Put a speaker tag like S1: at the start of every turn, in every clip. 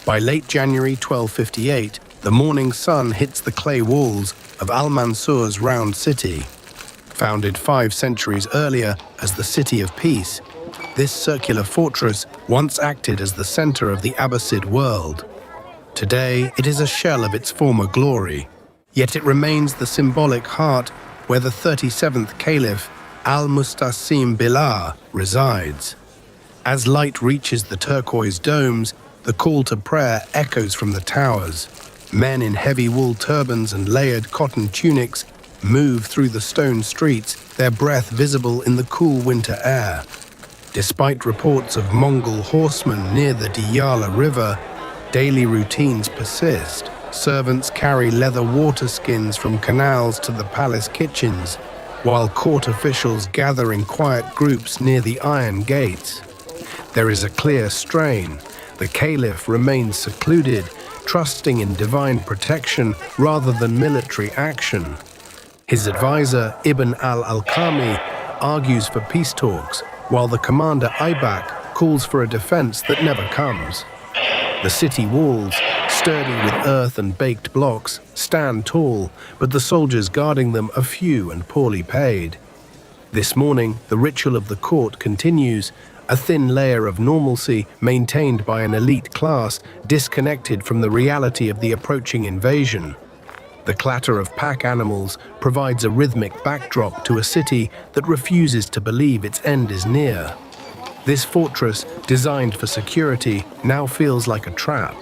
S1: By late January 1258, the morning sun hits the clay walls of Al-Mansur's round city. Founded 5 centuries earlier as the City of Peace, this circular fortress once acted as the center of the Abbasid world. Today, it is a shell of its former glory, yet it remains the symbolic heart where the 37th Caliph, Al-Mustasim Billah, resides. As light reaches the turquoise domes, the call to prayer echoes from the towers. Men in heavy wool turbans and layered cotton tunics move through the stone streets, their breath visible in the cool winter air. Despite reports of Mongol horsemen near the Diyala River, daily routines persist. Servants carry leather water skins from canals to the palace kitchens, while court officials gather in quiet groups near the iron gates. There is a clear strain. The Caliph remains secluded, trusting in divine protection rather than military action. His advisor, Ibn al-Alqami, argues for peace talks, while the commander Aybak calls for a defense that never comes. The city walls, sturdy with earth and baked blocks, stand tall, but the soldiers guarding them are few and poorly paid. This morning, the ritual of the court continues, a thin layer of normalcy maintained by an elite class disconnected from the reality of the approaching invasion. The clatter of pack animals provides a rhythmic backdrop to a city that refuses to believe its end is near. This fortress, designed for security, now feels like a trap.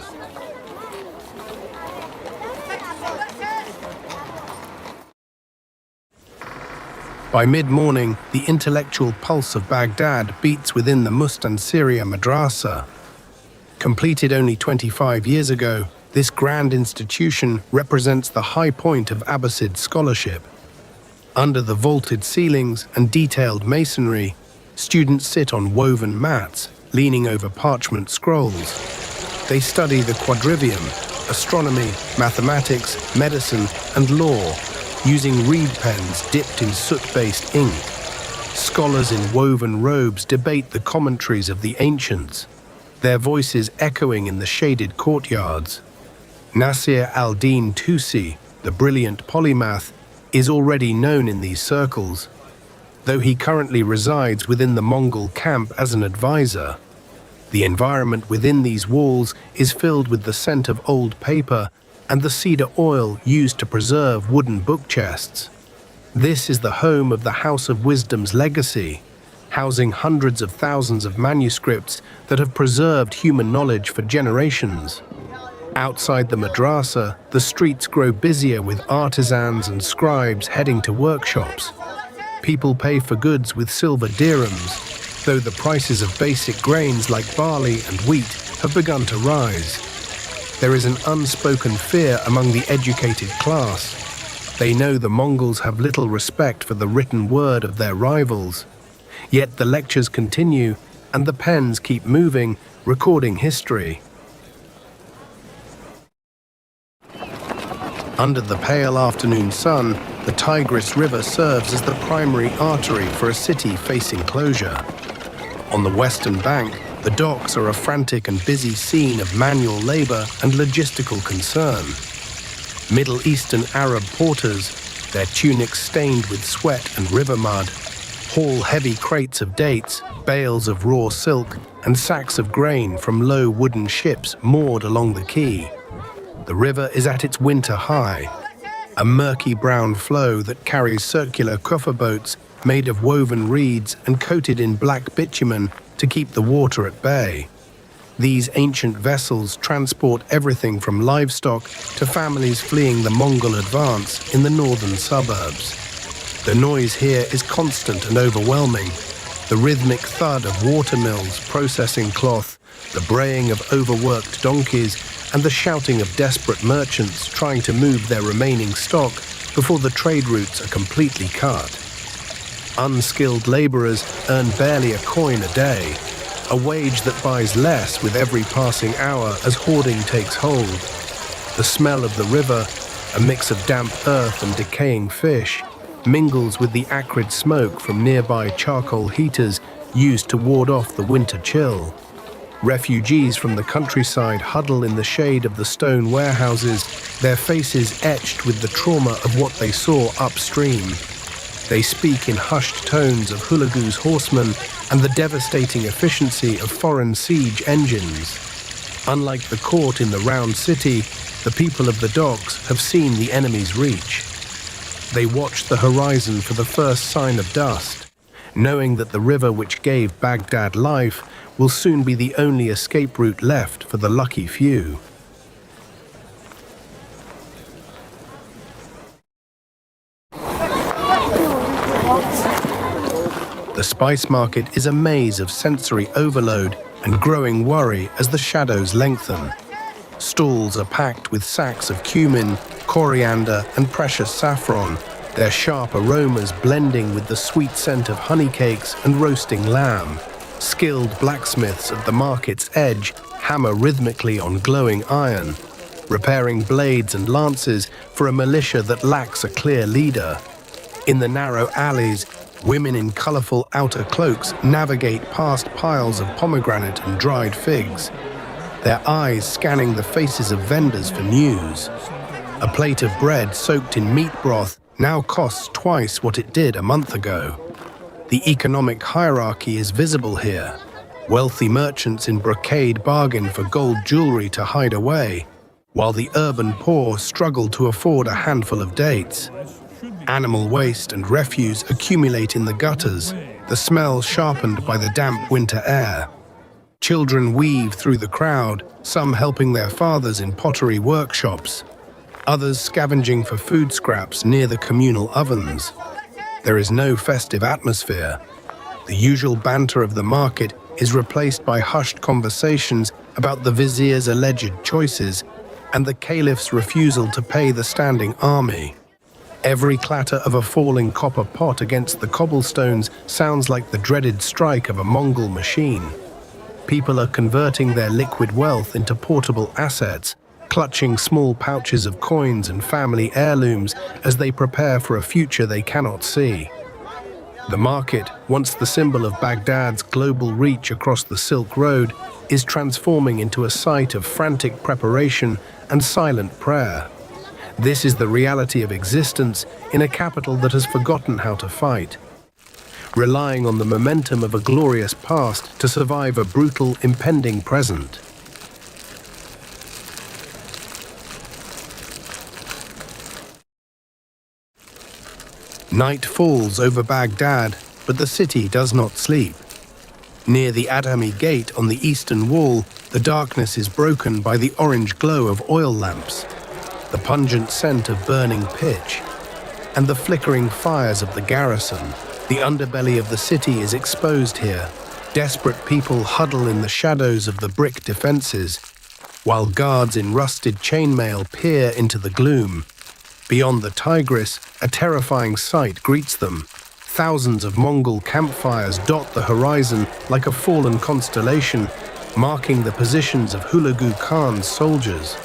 S1: By mid-morning, the intellectual pulse of Baghdad beats within the Mustansiriya Madrasa. Completed only 25 years ago, this grand institution represents the high point of Abbasid scholarship. Under the vaulted ceilings and detailed masonry, students sit on woven mats, leaning over parchment scrolls. They study the quadrivium, astronomy, mathematics, medicine, and law, using reed pens dipped in soot-based ink. Scholars in woven robes debate the commentaries of the ancients, their voices echoing in the shaded courtyards. Nasir al-Din Tusi, the brilliant polymath, is already known in these circles, though he currently resides within the Mongol camp as an advisor. The environment within these walls is filled with the scent of old paper and the cedar oil used to preserve wooden book chests. This is the home of the House of Wisdom's legacy, housing hundreds of thousands of manuscripts that have preserved human knowledge for generations. Outside the madrasa, the streets grow busier with artisans and scribes heading to workshops. People pay for goods with silver dirhams, though the prices of basic grains like barley and wheat have begun to rise. There is an unspoken fear among the educated class. They know the Mongols have little respect for the written word of their rivals. Yet the lectures continue, and the pens keep moving, recording history. Under the pale afternoon sun, the Tigris River serves as the primary artery for a city facing closure. On the western bank, the docks are a frantic and busy scene of manual labor and logistical concern. Middle Eastern Arab porters, their tunics stained with sweat and river mud, haul heavy crates of dates, bales of raw silk, and sacks of grain from low wooden ships moored along the quay. The river is at its winter high, a murky brown flow that carries circular kufr boats made of woven reeds and coated in black bitumen to keep the water at bay. These ancient vessels transport everything from livestock to families fleeing the Mongol advance in the northern suburbs. The noise here is constant and overwhelming. The rhythmic thud of water mills processing cloth, the braying of overworked donkeys, and the shouting of desperate merchants trying to move their remaining stock before the trade routes are completely cut. Unskilled laborers earn barely a coin a day, a wage that buys less with every passing hour as hoarding takes hold. The smell of the river, a mix of damp earth and decaying fish, mingles with the acrid smoke from nearby charcoal heaters used to ward off the winter chill. Refugees from the countryside huddle in the shade of the stone warehouses, their faces etched with the trauma of what they saw upstream. They speak in hushed tones of Hulagu's horsemen and the devastating efficiency of foreign siege engines. Unlike the court in the round city, the people of the docks have seen the enemy's reach. They watch the horizon for the first sign of dust, knowing that the river which gave Baghdad life will soon be the only escape route left for the lucky few. The spice market is a maze of sensory overload and growing worry as the shadows lengthen. Stalls are packed with sacks of cumin, coriander, and precious saffron, their sharp aromas blending with the sweet scent of honey cakes and roasting lamb. Skilled blacksmiths at the market's edge hammer rhythmically on glowing iron, repairing blades and lances for a militia that lacks a clear leader. In the narrow alleys, women in colorful outer cloaks navigate past piles of pomegranate and dried figs, their eyes scanning the faces of vendors for news. A plate of bread soaked in meat broth now costs twice what it did a month ago. The economic hierarchy is visible here. Wealthy merchants in brocade bargain for gold jewelry to hide away, while the urban poor struggle to afford a handful of dates. Animal waste and refuse accumulate in the gutters, the smell sharpened by the damp winter air. Children weave through the crowd, some helping their fathers in pottery workshops, others scavenging for food scraps near the communal ovens. There is no festive atmosphere. The usual banter of the market is replaced by hushed conversations about the vizier's alleged choices and the caliph's refusal to pay the standing army. Every clatter of a falling copper pot against the cobblestones sounds like the dreaded strike of a Mongol machine. People are converting their liquid wealth into portable assets, clutching small pouches of coins and family heirlooms as they prepare for a future they cannot see. The market, once the symbol of Baghdad's global reach across the Silk Road, is transforming into a site of frantic preparation and silent prayer. This is the reality of existence in a capital that has forgotten how to fight, relying on the momentum of a glorious past to survive a brutal, impending present. Night falls over Baghdad, but the city does not sleep. Near the Adhami Gate on the eastern wall, the darkness is broken by the orange glow of oil lamps, the pungent scent of burning pitch, and the flickering fires of the garrison. The underbelly of the city is exposed here. Desperate people huddle in the shadows of the brick defenses, while guards in rusted chainmail peer into the gloom. Beyond the Tigris, a terrifying sight greets them. Thousands of Mongol campfires dot the horizon like a fallen constellation, marking the positions of Hulagu Khan's soldiers.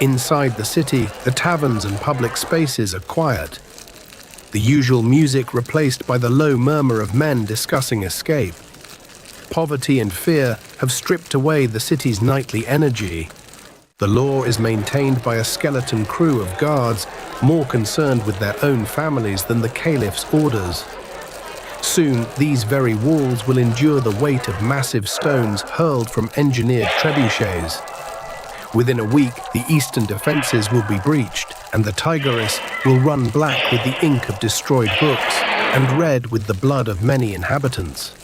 S1: Inside the city, the taverns and public spaces are quiet, the usual music replaced by the low murmur of men discussing escape. Poverty and fear have stripped away the city's nightly energy. The law is maintained by a skeleton crew of guards, more concerned with their own families than the Caliph's orders. Soon, these very walls will endure the weight of massive stones hurled from engineered trebuchets. Within a week, the eastern defenses will be breached, and the Tigris will run black with the ink of destroyed books and red with the blood of many inhabitants.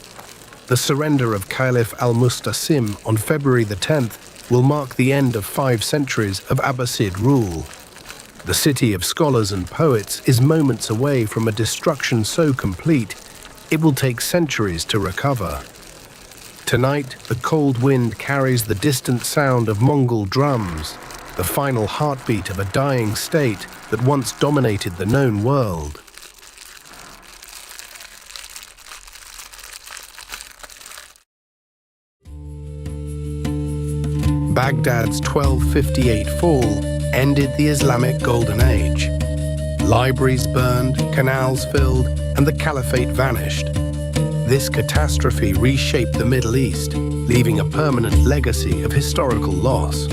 S1: The surrender of Caliph al-Mustasim on February the 10th will mark the end of 5 centuries of Abbasid rule. The city of scholars and poets is moments away from a destruction so complete, it will take centuries to recover. Tonight, the cold wind carries the distant sound of Mongol drums, the final heartbeat of a dying state that once dominated the known world. Baghdad's 1258 fall ended the Islamic Golden Age. Libraries burned, canals filled, and the Caliphate vanished. This catastrophe reshaped the Middle East, leaving a permanent legacy of historical loss.